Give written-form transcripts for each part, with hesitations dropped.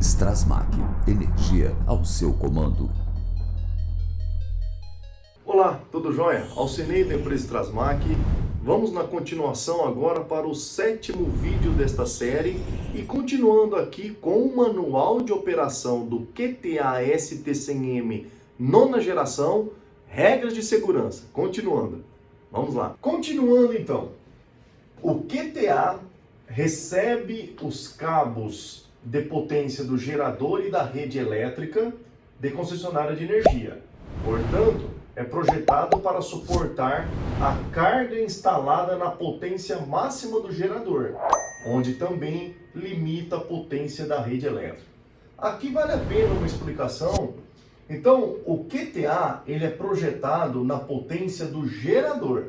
Strasmac, energia ao seu comando. Olá, tudo jóia? Alcinei da empresa Strasmac. Vamos na continuação agora para o 7º vídeo desta série e continuando aqui com o manual de operação do QTA ST100M nona geração, regras de segurança. Continuando, vamos lá. Continuando então, o QTA recebe os cabos de potência do gerador e da rede elétrica de concessionária de energia. Portanto, é projetado para suportar a carga instalada na potência máxima do gerador, onde também limita a potência da rede elétrica. Aqui vale a pena uma explicação. Então, o QTA ele é projetado na potência do gerador,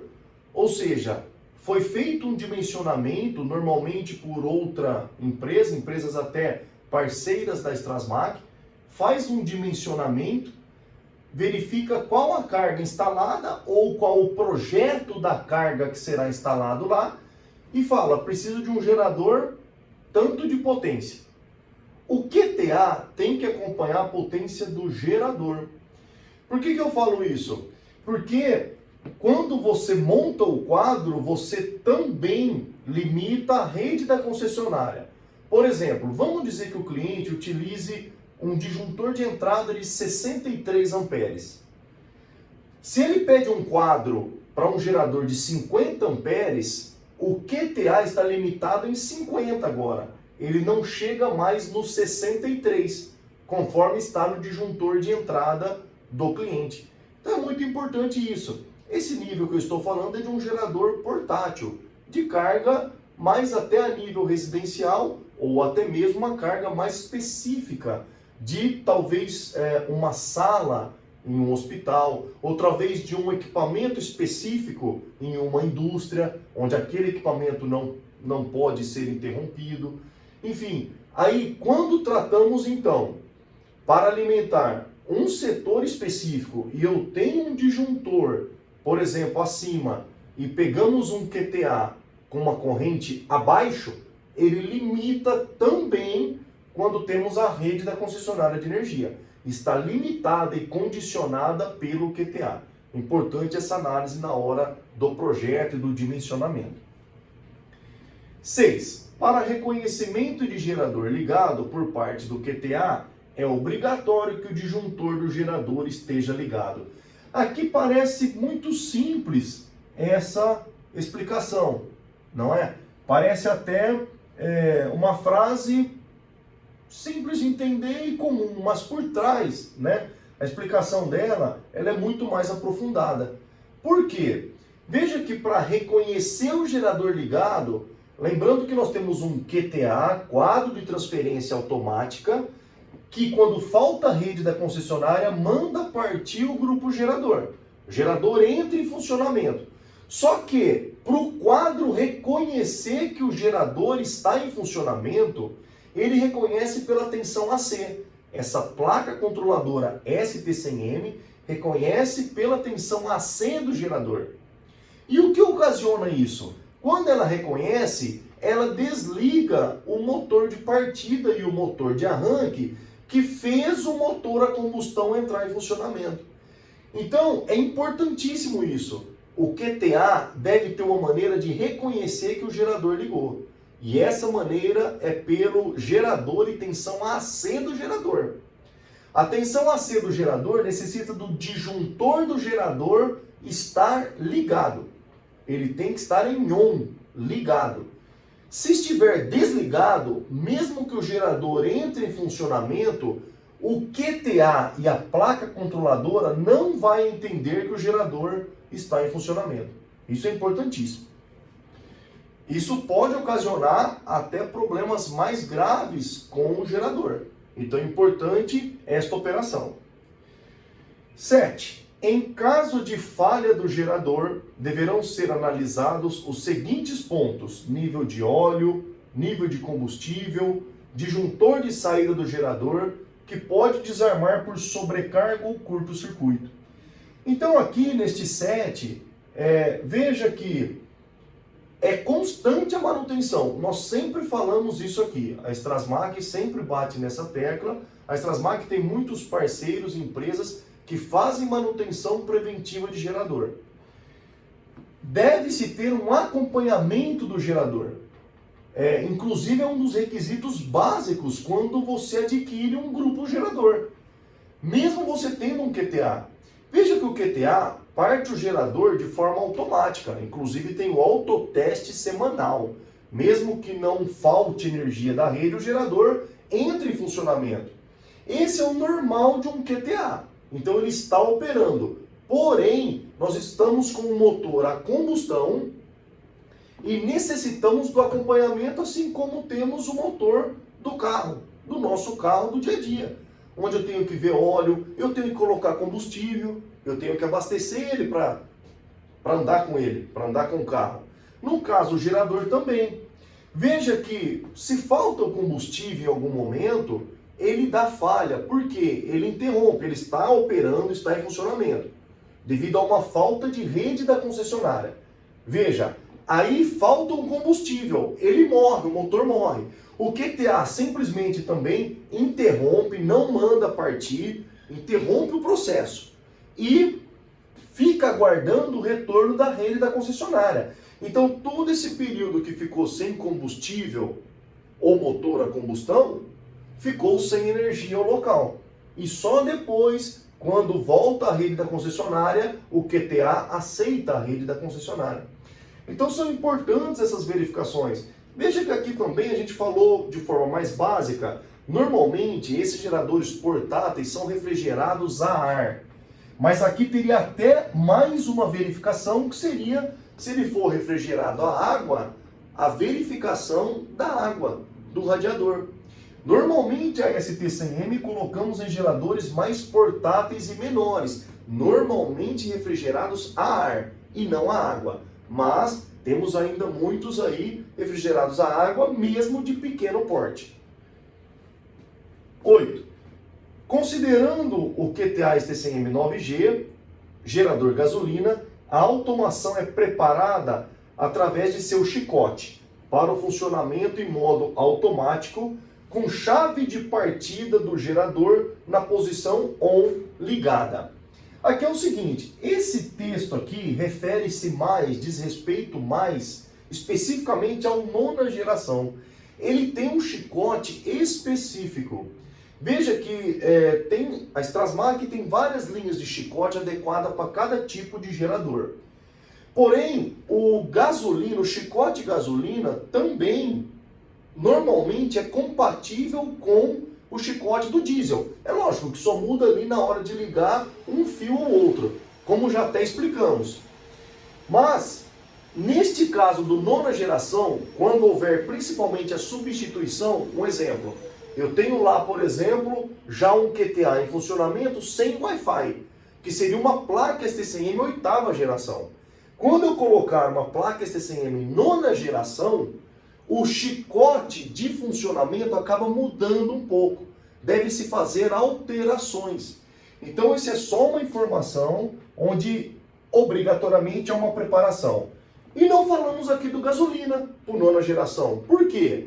ou seja, foi feito um dimensionamento, normalmente por outra empresa, empresas até parceiras da Strasmac, faz um dimensionamento, verifica qual a carga instalada ou qual o projeto da carga que será instalado lá e fala, preciso de um gerador tanto de potência. O QTA tem que acompanhar a potência do gerador. Por que eu falo isso? Porque quando você monta o quadro, você também limita a rede da concessionária. Por exemplo, vamos dizer que o cliente utilize um disjuntor de entrada de 63 amperes. Se ele pede um quadro para um gerador de 50 amperes, o QTA está limitado em 50 agora. Ele não chega mais no 63, conforme está no disjuntor de entrada do cliente. Então é muito importante isso. Esse nível que eu estou falando é de um gerador portátil, de carga mais até a nível residencial ou até mesmo uma carga mais específica de talvez uma sala em um hospital, ou talvez de um equipamento específico em uma indústria, onde aquele equipamento não pode ser interrompido. Enfim, aí quando tratamos então para alimentar um setor específico e eu tenho um disjuntor, por exemplo, acima, e pegamos um QTA com uma corrente abaixo, ele limita também quando temos a rede da concessionária de energia. Está limitada e condicionada pelo QTA. Importante essa análise na hora do projeto e do dimensionamento. 6. Para reconhecimento de gerador ligado por parte do QTA, é obrigatório que o disjuntor do gerador esteja ligado. Aqui parece muito simples essa explicação, não é? Parece até uma frase simples de entender e comum, mas por trás, né, a explicação dela ela é muito mais aprofundada. Por quê? Veja que para reconhecer o gerador ligado, lembrando que nós temos um QTA, quadro de transferência automática, que quando falta a rede da concessionária, manda partir o grupo gerador. O gerador entra em funcionamento. Só que, para o quadro reconhecer que o gerador está em funcionamento, ele reconhece pela tensão AC. Essa placa controladora ST100M reconhece pela tensão AC do gerador. E o que ocasiona isso? Quando ela reconhece, ela desliga o motor de partida e o motor de arranque que fez o motor a combustão entrar em funcionamento. Então, é importantíssimo isso. O QTA deve ter uma maneira de reconhecer que o gerador ligou. E essa maneira é pelo gerador e tensão AC do gerador. A tensão AC do gerador necessita do disjuntor do gerador estar ligado. Ele tem que estar em on, ligado. Se estiver desligado, mesmo que o gerador entre em funcionamento, o QTA e a placa controladora não vai entender que o gerador está em funcionamento. Isso é importantíssimo. Isso pode ocasionar até problemas mais graves com o gerador. Então é importante esta operação. 7. Em caso de falha do gerador, deverão ser analisados os seguintes pontos: nível de óleo, nível de combustível, disjuntor de saída do gerador, que pode desarmar por sobrecarga ou curto-circuito. Então aqui neste 7, veja que É constante a manutenção. Nós sempre falamos isso aqui. A Strasmak sempre bate nessa tecla. A Strasmak tem muitos parceiros, empresas que fazem manutenção preventiva de gerador. Deve-se ter um acompanhamento do gerador. Inclusive é um dos requisitos básicos quando você adquire um grupo gerador. Mesmo você tendo um QTA. Veja que o QTA parte o gerador de forma automática. Inclusive tem o autoteste semanal. Mesmo que não falte energia da rede, o gerador entra em funcionamento. Esse é o normal de um QTA. Então ele está operando. Porém, nós estamos com o motor a combustão e necessitamos do acompanhamento, assim como temos o motor do carro, do nosso carro do dia a dia. Onde eu tenho que ver óleo, eu tenho que colocar combustível, eu tenho que abastecer ele para andar com ele, para andar com o carro. No caso, o gerador também. Veja que se falta o combustível em algum momento, ele dá falha. Por quê? Ele interrompe, ele está operando, está em funcionamento, devido a uma falta de rede da concessionária. Veja, aí falta um combustível, ele morre, o motor morre. O QTA simplesmente também interrompe, não manda partir, interrompe o processo e fica aguardando o retorno da rede da concessionária. Então todo esse período que ficou sem combustível ou motor a combustão, ficou sem energia ao local. E só depois, quando volta a rede da concessionária, o QTA aceita a rede da concessionária. Então são importantes essas verificações. Veja que aqui também a gente falou de forma mais básica. Normalmente esses geradores portáteis são refrigerados a ar. Mas aqui teria até mais uma verificação, que seria, se ele for refrigerado a água, a verificação da água do radiador. Normalmente a ST100M colocamos em geradores mais portáteis e menores, normalmente refrigerados a ar e não a água. Mas temos ainda muitos aí refrigerados a água, mesmo de pequeno porte. 8. Considerando o QTA ST100M 9G, gerador gasolina, a automação é preparada através de seu chicote para o funcionamento em modo automático, com chave de partida do gerador na posição ON ligada. Aqui é o seguinte, esse texto aqui refere-se mais, diz respeito mais especificamente ao nona geração. Ele tem um chicote específico. Veja que a Strasmak tem várias linhas de chicote adequada para cada tipo de gerador. Porém, o chicote gasolina também normalmente é compatível com o chicote do diesel. É lógico que só muda ali na hora de ligar um fio ou outro, como já até explicamos. Mas, neste caso do nona geração, quando houver principalmente a substituição, um exemplo, eu tenho lá, por exemplo, já um QTA em funcionamento sem Wi-Fi, que seria uma placa ST100M oitava geração. Quando eu colocar uma placa ST100M nona geração, o chicote de funcionamento acaba mudando um pouco. Deve-se fazer alterações. Então, essa é só uma informação onde obrigatoriamente é uma preparação. E não falamos aqui do gasolina, por nona geração. Por quê?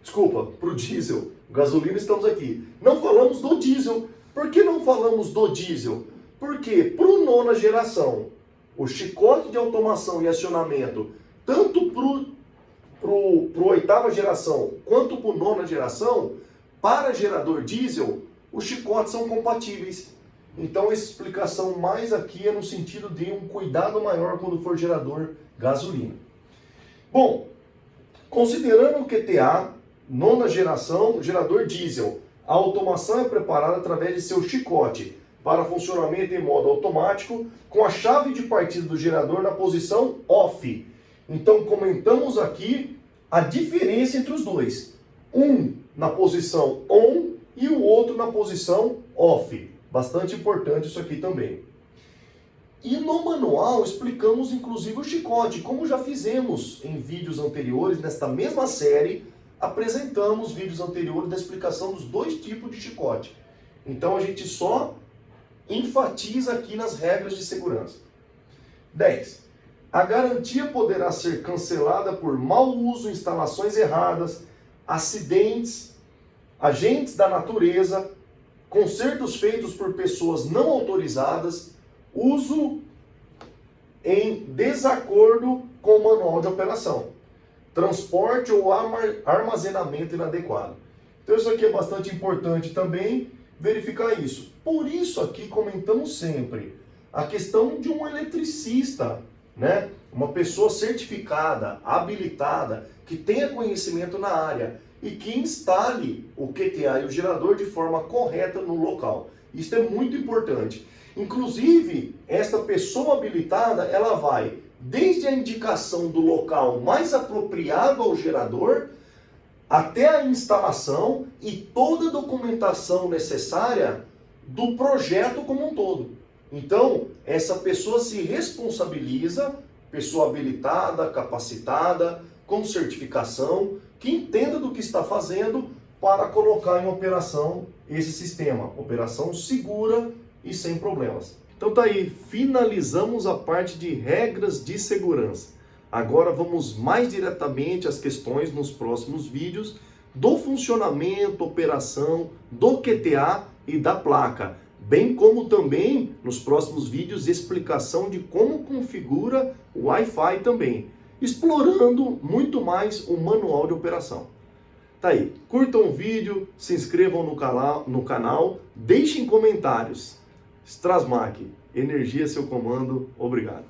Desculpa, para o diesel. Gasolina estamos aqui. Não falamos do diesel. Por que não falamos do diesel? Porque para o nona geração, o chicote de automação e acionamento, tanto para oitava geração quanto para nona geração, para gerador diesel, os chicotes são compatíveis. Então essa explicação mais aqui é no sentido de um cuidado maior quando for gerador gasolina. Bom, considerando o QTA, nona geração, gerador diesel, a automação é preparada através de seu chicote para funcionamento em modo automático, com a chave de partida do gerador na posição OFF. Então comentamos aqui a diferença entre os dois. Um na posição ON e o outro na posição OFF. Bastante importante isso aqui também. E no manual explicamos inclusive o chicote, como já fizemos em vídeos anteriores, nesta mesma série, apresentamos vídeos anteriores da explicação dos dois tipos de chicote. Então a gente só enfatiza aqui nas regras de segurança. 10. A garantia poderá ser cancelada por mau uso, instalações erradas, acidentes, agentes da natureza, consertos feitos por pessoas não autorizadas, uso em desacordo com o manual de operação, transporte ou armazenamento inadequado. Então isso aqui é bastante importante também, verificar isso. Por isso aqui comentamos sempre a questão de um eletricista, né? Uma pessoa certificada, habilitada, que tenha conhecimento na área e que instale o QTA e o gerador de forma correta no local. Isso é muito importante. Inclusive, esta pessoa habilitada, ela vai desde a indicação do local mais apropriado ao gerador, até a instalação e toda a documentação necessária do projeto como um todo. Então, essa pessoa se responsabiliza, pessoa habilitada, capacitada, com certificação, que entenda do que está fazendo para colocar em operação esse sistema. Operação segura e sem problemas. Então tá aí, finalizamos a parte de regras de segurança. Agora vamos mais diretamente às questões nos próximos vídeos do funcionamento, operação, do QTA e da placa, bem como também nos próximos vídeos explicação de como configura o Wi-Fi também, explorando muito mais o manual de operação. Tá aí, curtam o vídeo, se inscrevam no canal, deixem comentários. Strasmak, energia seu comando, obrigado.